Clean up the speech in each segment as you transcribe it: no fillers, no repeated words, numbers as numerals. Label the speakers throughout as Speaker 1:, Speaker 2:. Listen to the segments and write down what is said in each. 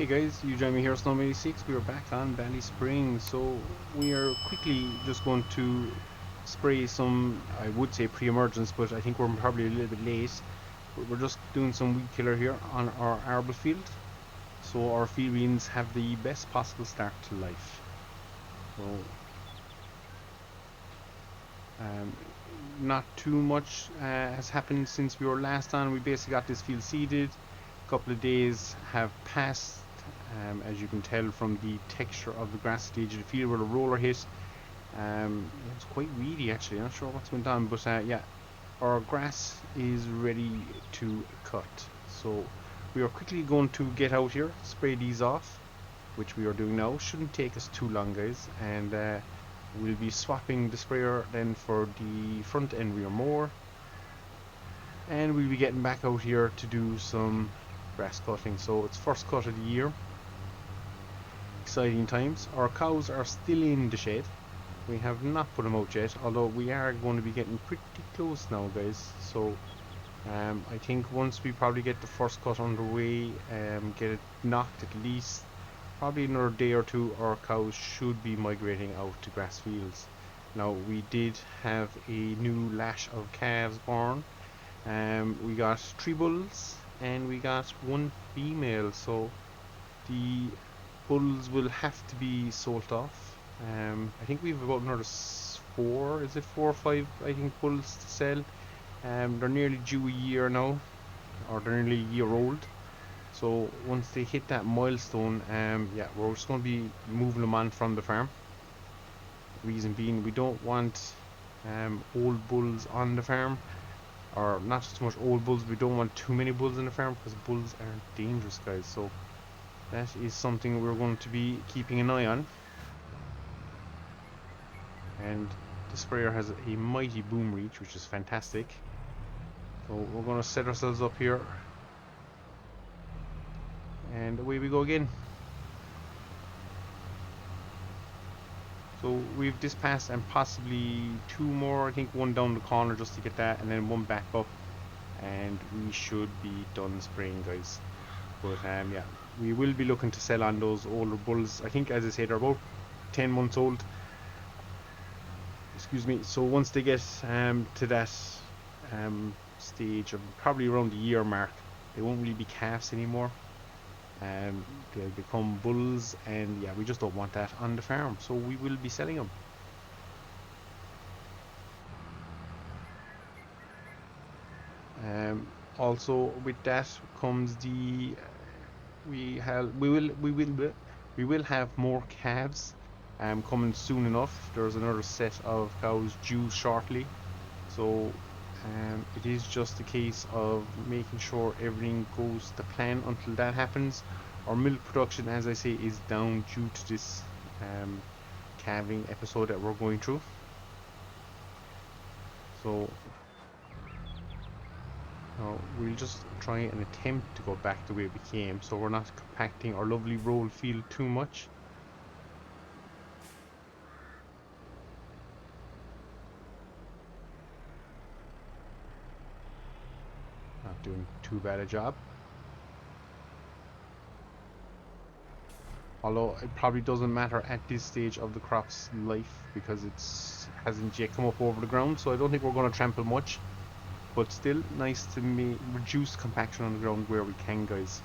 Speaker 1: Hey guys, you join me here, Snow86. We are back on Ballyspring. So we are quickly just going to spray some, I would say pre-emergence, but I think we're probably a little bit late. But we're just doing some weed killer here on our arable field, so our field beans have the best possible start to life. So um, not too much has happened since we were last on. We basically got this field seeded. A couple of days have passed. As you can tell from the texture of the grass stage of the field where the roller hit. It's quite weedy actually, I'm not sure what's went on, but yeah, our grass is ready to cut. So we are quickly going to get out here, spray these off, which we are doing now. Shouldn't take us too long, guys, and we'll be swapping the sprayer then for the front end rear mower, and we'll be getting back out here to do some grass cutting. So it's first cut of the year. Exciting times. Our cows are still in the shed. We have not put them out yet, although we are going to be getting pretty close now, guys. So I think once we probably get the first cut underway, get it knocked at least, probably another day or two, our cows should be migrating out to grass fields. Now we did have a new lash of calves born. We got 3 bulls and we got 1 female, so the bulls will have to be sold off. I think we've about another 4, is it 4 or 5, I think, bulls to sell. They're nearly due a year now, or they're nearly a year old. So once they hit that milestone, yeah, we're just going to be moving them on from the farm. Reason being, we don't want old bulls on the farm, or not so much old bulls, we don't want too many bulls on the farm, because bulls are dangerous, guys. So that is something we're going to be keeping an eye on. And the sprayer has a mighty boom reach, which is fantastic. So we're going to set ourselves up here, and away we go again. So we've this pass and possibly 2 more, I think 1 down the corner just to get that, and then 1 back up, and we should be done spraying, guys. But yeah, we will be looking to sell on those older bulls. I think, as I said, they're about 10 months old. Excuse me. So once they get to that stage of probably around the year mark, they won't really be calves anymore. They'll become bulls, and yeah, we just don't want that on the farm, so we will be selling them. Also with that comes the we will have more calves coming soon enough. There's another set of cows due shortly, so it is just a case of making sure everything goes to plan until that happens. Our milk production, as I say, is down due to this calving episode that we're going through. So we'll just try and attempt to go back the way we came, so we're not compacting our lovely roll field too much. Not doing too bad a job. Although it probably doesn't matter at this stage of the crop's life, because it hasn't yet come up over the ground, so I don't think we're going to trample much. But still, nice to reduce compaction on the ground where we can, guys.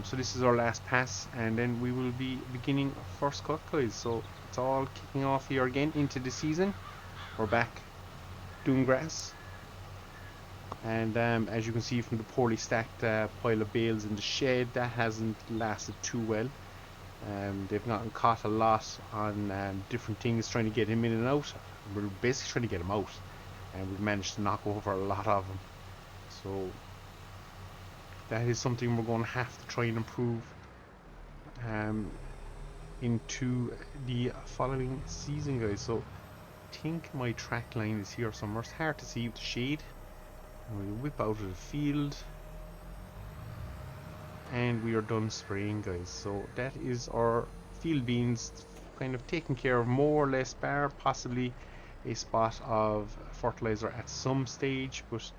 Speaker 1: So this is our last pass, and then we will be beginning first cut, guys. So it's all kicking off here again into the season. We're back doing grass, and as you can see from the poorly stacked pile of bales in the shed, that hasn't lasted too well. They've gotten caught a lot on different things, trying to get him in and out. We're basically trying to get him out, and we've managed to knock over a lot of them. So that is something we're going to have to try and improve into the following season, guys. So I think my track line is here somewhere. It's hard to see with the shade. And we whip out of the field, and we are done spraying, guys. So that is our field beans kind of taken care of, more or less, bar possibly a spot of fertilizer at some stage. But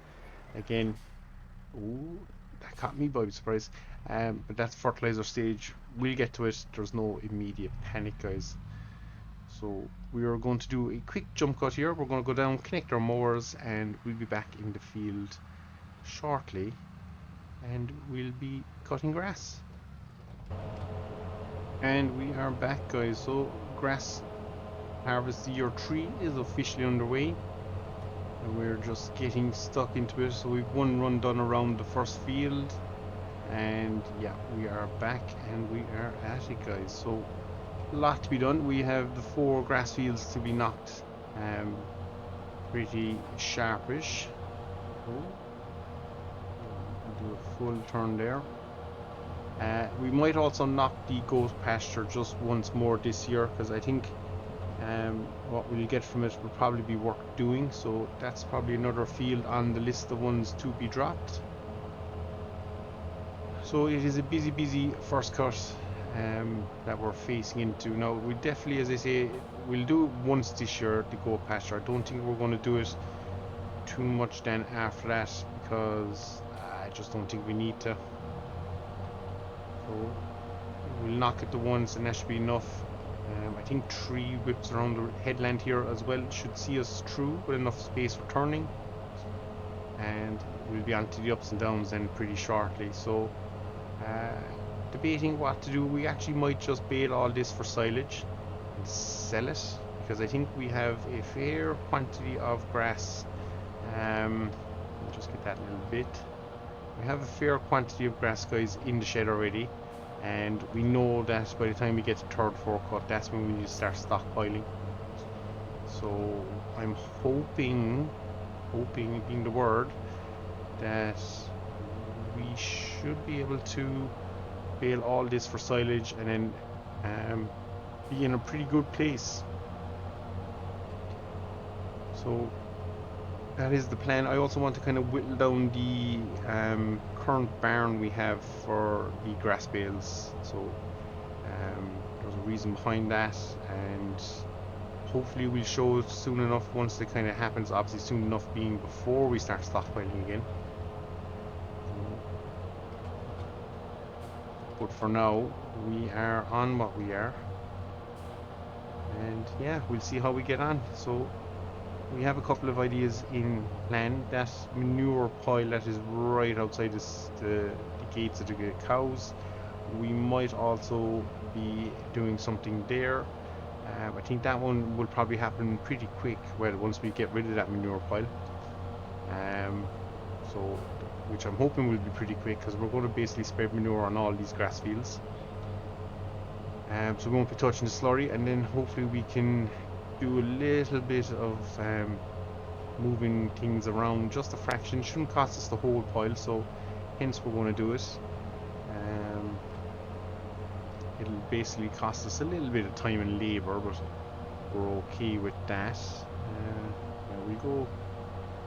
Speaker 1: again, ooh, that caught me by surprise. But that's fertilizer stage. We'll get to it. There's no immediate panic, guys. So we are going to do a quick jump cut here. We're going to go down, connect our mowers, and we'll be back in the field shortly, and we'll be cutting grass. And we are back, guys. So grass harvest year 3 is officially underway, and we're just getting stuck into it. So we've one run done around the first field, and yeah, we are back and we are at it, guys. So a lot to be done. We have the 4 grass fields to be knocked pretty sharpish. Oh, do a full turn there. We might also knock the goat pasture just once more this year, because I think what we'll get from it will probably be worth doing. So that's probably another field on the list of ones to be dropped. So it is a busy first cut that we're facing into. Now we definitely, as I say, we'll do it once this year, the goat pasture. I don't think we're going to do it too much then after that, because I just don't think we need to. So we'll knock it the once, and that should be enough. I think 3 whips around the headland here as well should see us through with enough space for turning, and we'll be on to the ups and downs then pretty shortly. So debating what to do. We actually might just bale all this for silage and sell it, because I think we have a fair quantity of grass. Let me just get that little bit. We have a fair quantity of grass, guys, in the shed already, and we know that by the time we get to third, fourth cut, that's when we need to start stockpiling. So I'm hoping being the word, that we should be able to bale all this for silage and then be in a pretty good place. So that is the plan. I also want to kind of whittle down the current barn we have for the grass bales. So there's a reason behind that, and hopefully we'll show it soon enough once it kind of happens. Obviously soon enough being before we start stockpiling again. But for now, we are on what we are, and yeah, we'll see how we get on. So we have a couple of ideas in plan. That manure pile that is right outside the gates of the cows, we might also be doing something there. I think that one will probably happen pretty quick, well, once we get rid of that manure pile. So which I'm hoping will be pretty quick, because we're going to basically spread manure on all these grass fields. So we won't be touching the slurry, and then hopefully we can do a little bit of moving things around, just a fraction. Shouldn't cost us the whole pile, so hence we're going to do it. It'll basically cost us a little bit of time and labour, but we're okay with that. Yeah,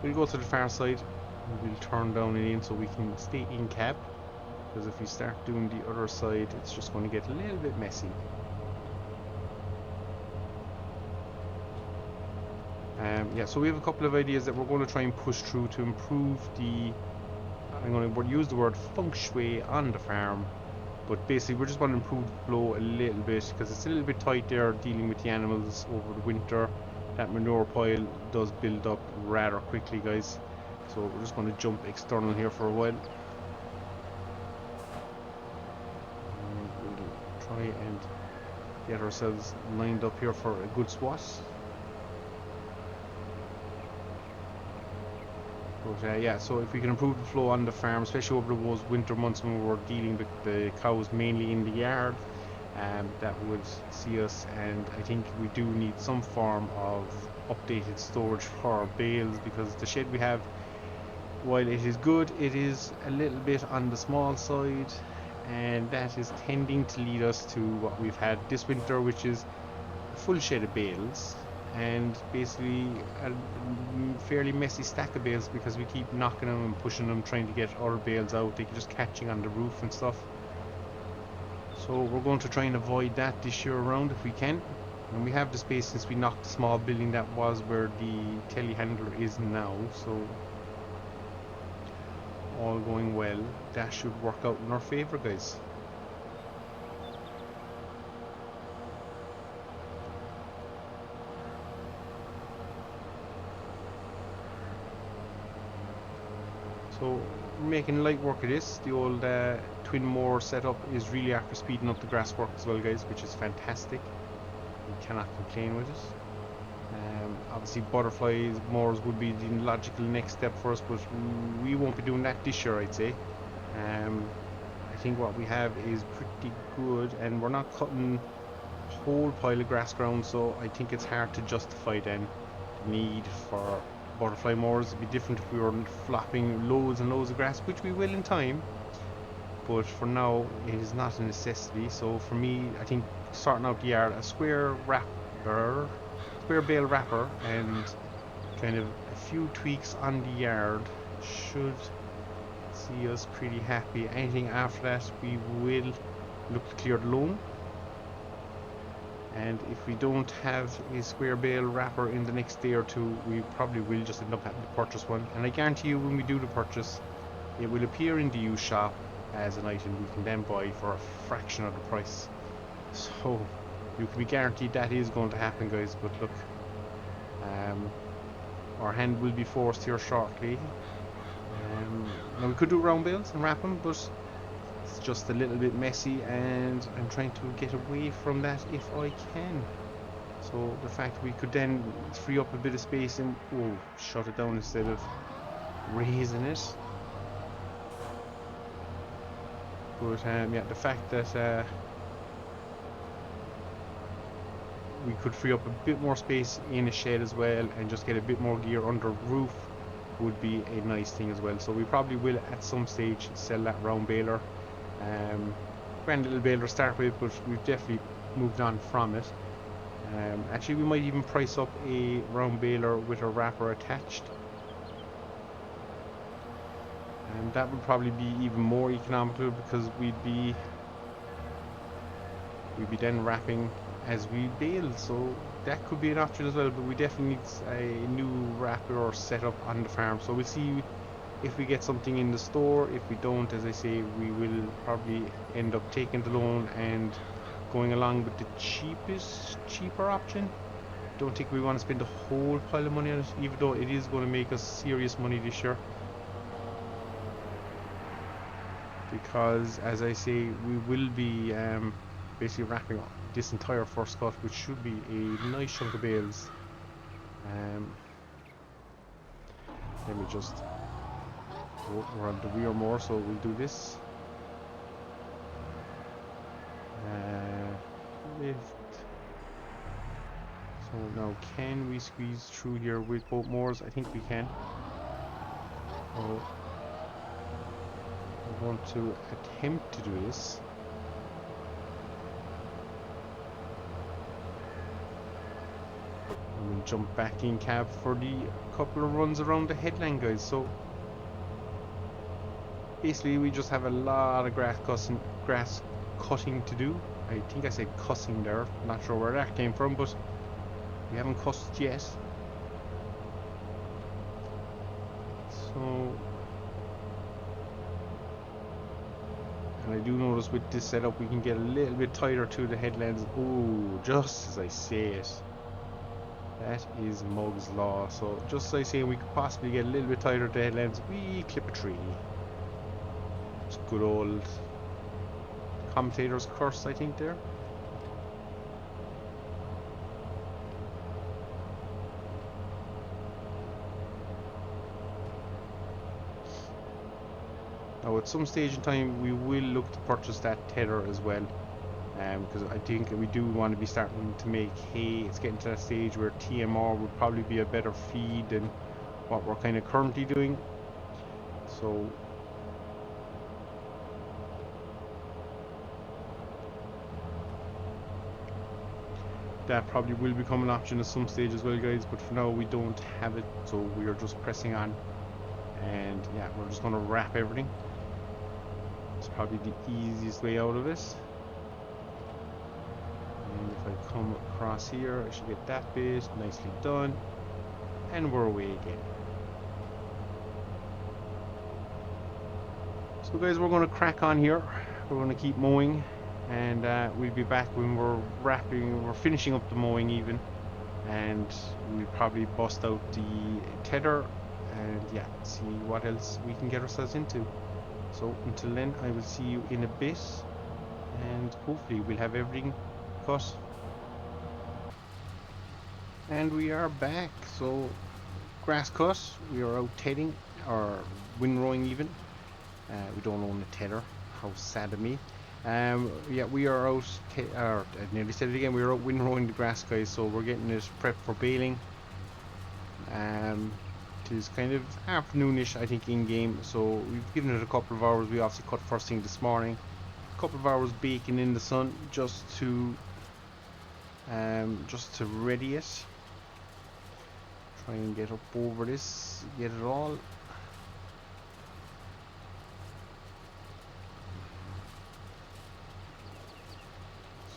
Speaker 1: we'll go to the far side. We'll turn down and in so we can stay in cab, because if we start doing the other side, it's just going to get a little bit messy. Yeah, so we have a couple of ideas that we're going to try and push through to improve the, I'm going to use the word feng shui on the farm, but basically we're just going to improve the flow a little bit, because it's a little bit tight there dealing with the animals over the winter. That manure pile does build up rather quickly, guys. So we're just going to jump external here for a while. We'll try and get ourselves lined up here for a good swat. But yeah, so if we can improve the flow on the farm, especially over those winter months when we're dealing with the cows mainly in the yard, that would see us. And I think we do need some form of updated storage for our bales, because the shed we have, while it is good, it is a little bit on the small side, and that is tending to lead us to what we've had this winter, which is a full shed of bales, and basically a fairly messy stack of bales, because we keep knocking them and pushing them, trying to get other bales out. They keep just catching on the roof and stuff. So we're going to try and avoid that this year around if we can. And we have the space, since we knocked the small building that was where the telehandler is now. So all going well, that should work out in our favor, guys. So we're making light work of this. The old twin mower setup is really after speeding up the grass work as well, guys, which is fantastic. We cannot complain with it. Obviously butterflies mowers would be the logical next step for us, but we won't be doing that this year, I'd say. I think what we have is pretty good, and we're not cutting a whole pile of grass ground, so I think it's hard to justify then the need for butterfly mowers. It'd be different if we were flopping loads and loads of grass, which we will in time, but for now it is not a necessity. So for me, I think starting out the yard, a square bale wrapper and kind of a few tweaks on the yard should see us pretty happy. Anything after that, we will look to clear the loam, and if we don't have a square bale wrapper in the next day or two, we probably will just end up having to purchase one. And I guarantee you, when we do the purchase, it will appear in the used shop as an item we can then buy for a fraction of the price. So you can be guaranteed that is going to happen, guys. But look, our hand will be forced here shortly. Now we could do round bales and wrap them, but it's just a little bit messy, and I'm trying to get away from that if I can. So the fact we could then free up a bit of space and shut it down instead of raising it. But yeah, the fact that we could free up a bit more space in a shed as well and just get a bit more gear under roof would be a nice thing as well. So we probably will at some stage sell that round baler. Grand little baler to start with, but we've definitely moved on from it. Actually, we might even price up a round baler with a wrapper attached, and that would probably be even more economical, because we'd be then wrapping as we bale. So that could be an option as well, but we definitely need a new wrapper or setup on the farm. So we'll see if we get something in the store. If we don't, as I say, we will probably end up taking the loan and going along with the cheaper option. Don't think we want to spend a whole pile of money on it, even though it is going to make us serious money this year, because as I say, we will be basically wrapping up this entire first cut, which should be a nice chunk of bales. Let me just we're on the rear more, so we'll do this. Lift. So now, can we squeeze through here with both mowers? I think we can. So I want to attempt to do this. And we'll jump back in cab for the couple of runs around the headland, guys. So basically we just have a lot of grass cutting to do. I think I said cussing there, not sure where that came from, but we haven't cussed yet. So, and I do notice with this setup we can get a little bit tighter to the headlands. Oh, just as I say it. That is Mug's Law. So just as I say, we could possibly get a little bit tighter to the headlands. We clip a tree. It's good old commentator's curse, I think, there. Now at some stage in time we will look to purchase that tether as well, because I think we do want to be starting to make hay. It's getting to that stage where TMR would probably be a better feed than what we're kind of currently doing. So that probably will become an option at some stage as well, guys, but for now we don't have it, so we are just pressing on. And yeah, we're just going to wrap everything. It's probably the easiest way out of it. And if I come across here, I should get that bit nicely done, and we're away again. So guys, we're going to crack on here. We're going to keep mowing, and we'll be back when we're finishing up the mowing even, and we'll probably bust out the tether and yeah, see what else we can get ourselves into. So until then, I will see you in a bit, and hopefully we'll have everything cut. And we are back. So grass cut, we are out tedding or windrowing even. We don't own a tether. How sad of me. Yeah, we are out. I nearly said it again. We are out windrowing the grass, guys. So we're getting it prepped for baling. It is kind of afternoonish, I think, in game. So we've given it a couple of hours. We obviously cut first thing this morning. A couple of hours baking in the sun just to ready it. Try and get up over this, get it all.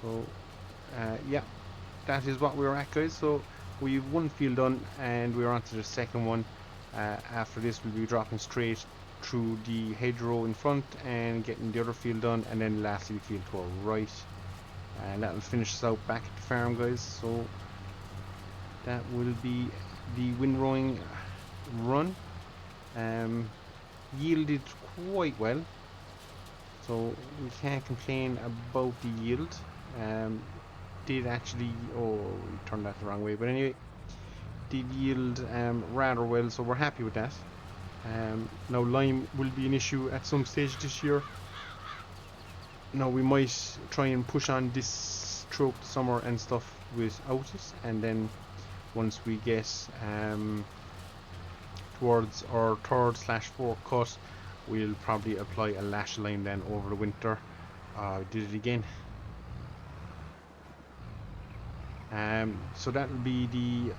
Speaker 1: So yeah, that is what we're at, guys. So we've one field done and we're on to the second one. After this we'll be dropping straight through the hedgerow in front and getting the other field done, and then lastly the field to our right, and that will finish us out back at the farm, guys. So that will be the windrowing run. Yielded quite well, so we can't complain about the yield. Did actually, oh, we turned that the wrong way, but anyway, did yield rather well, so we're happy with that. Now lime will be an issue at some stage this year. Now we might try and push on this throughout the summer and stuff without it, and then once we get towards our third/fourth cut, we'll probably apply a lash line then over the winter. Did it again. So that will be the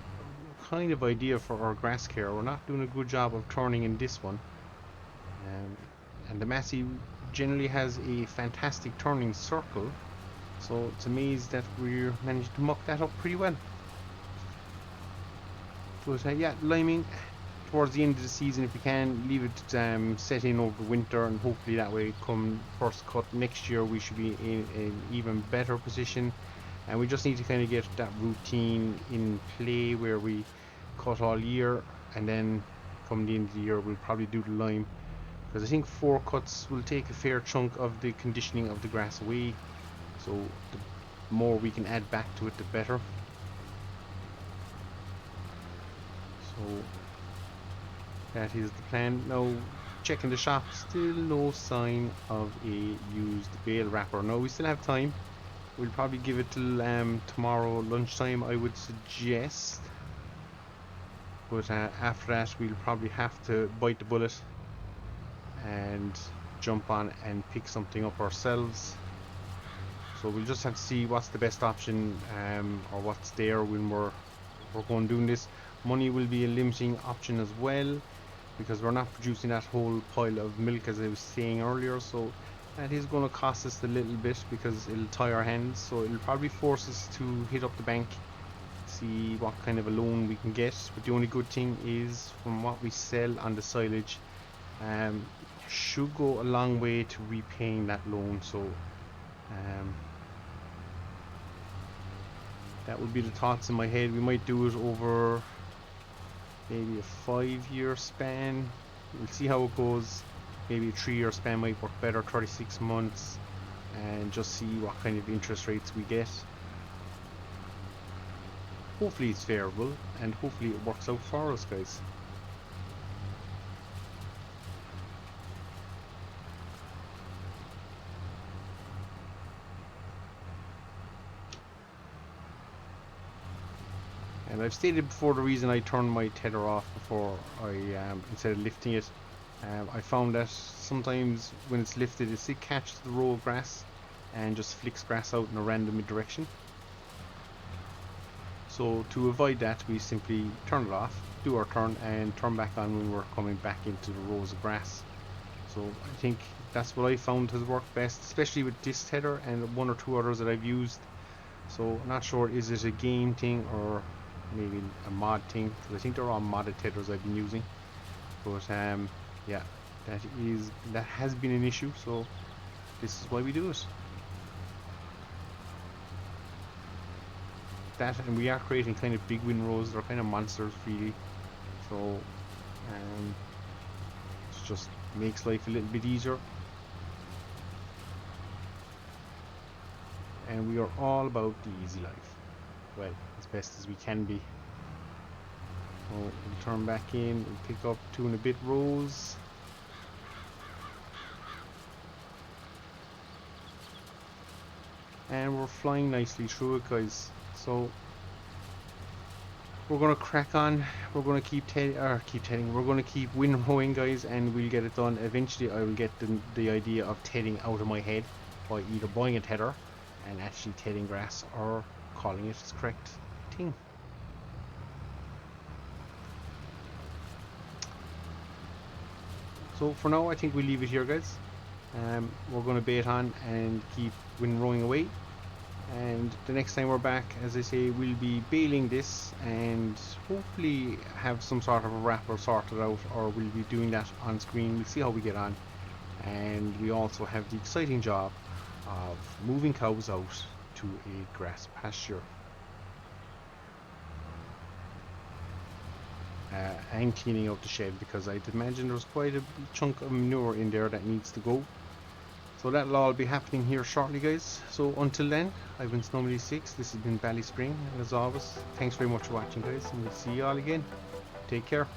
Speaker 1: kind of idea for our grass care. We're not doing a good job of turning in this one, and the Massey generally has a fantastic turning circle, so it's amazed that we're managed to muck that up pretty well. But yeah, liming towards the end of the season if we can, leave it set in over the winter, and hopefully that way come first cut next year we should be in an even better position. And we just need to kind of get that routine in play where we cut all year, and then come the end of the year we'll probably do the lime, because I think 4 cuts will take a fair chunk of the conditioning of the grass away, so the more we can add back to it the better. So that is the plan. Now checking the shop, still no sign of a used bale wrapper. No, we still have time. We'll probably give it till tomorrow lunchtime, I would suggest. But after that, we'll probably have to bite the bullet and jump on and pick something up ourselves. So we'll just have to see what's the best option, or what's there when we're going doing this. Money will be a limiting option as well, because we're not producing that whole pile of milk as I was saying earlier. So that is going to cost us a little bit, because it'll tie our hands, so it'll probably force us to hit up the bank, see what kind of a loan we can get. But the only good thing is, from what we sell on the silage, should go a long way to repaying that loan. So that would be the thoughts in my head. We might do it over maybe a 5-year span. We'll see how it goes. Maybe a 3-year span might work better, 36 months, and just see what kind of interest rates we get. Hopefully it's favorable, and hopefully it works out for us, guys. And I've stated before the reason I turned my tether off before I instead of lifting it. I found that sometimes when it's lifted, it still catches the row of grass and just flicks grass out in a random direction. So to avoid that, we simply turn it off, do our turn, and turn back on when we're coming back into the rows of grass. So I think that's what I found has worked best, especially with this tether and 1 or 2 others that I've used. So I'm not sure, is it a game thing or maybe a mod thing, because I think they're all modded tethers I've been using. But yeah, that has been an issue, so this is why we do it. That, and we are creating kind of big windrows. They're kind of monsters really, so it just makes life a little bit easier. And we are all about the easy life, well, as best as we can be. So we'll turn back in, we'll pick up 2 and a bit rows. And we're flying nicely through it, guys. So we're gonna crack on. We're gonna keep tedding. We're gonna keep windrowing, guys, and we'll get it done. Eventually, I will get the idea of tedding out of my head by either buying a tedder and actually tedding grass, or calling it its correct thing. So for now, I think we'll leave it here, guys. We're going to bait on and keep windrowing away. And the next time we're back, as I say, we'll be baling this and hopefully have some sort of a wrapper sorted out, or we'll be doing that on screen. We'll see how we get on. And we also have the exciting job of moving cows out to a grass pasture. And cleaning out the shed, because I'd imagine there's quite a chunk of manure in there that needs to go. So that'll all be happening here shortly, guys. So until then, I've been Snowmany6. This has been Ballyspring, and as always, thanks very much for watching, guys, and we'll see you all again. Take care.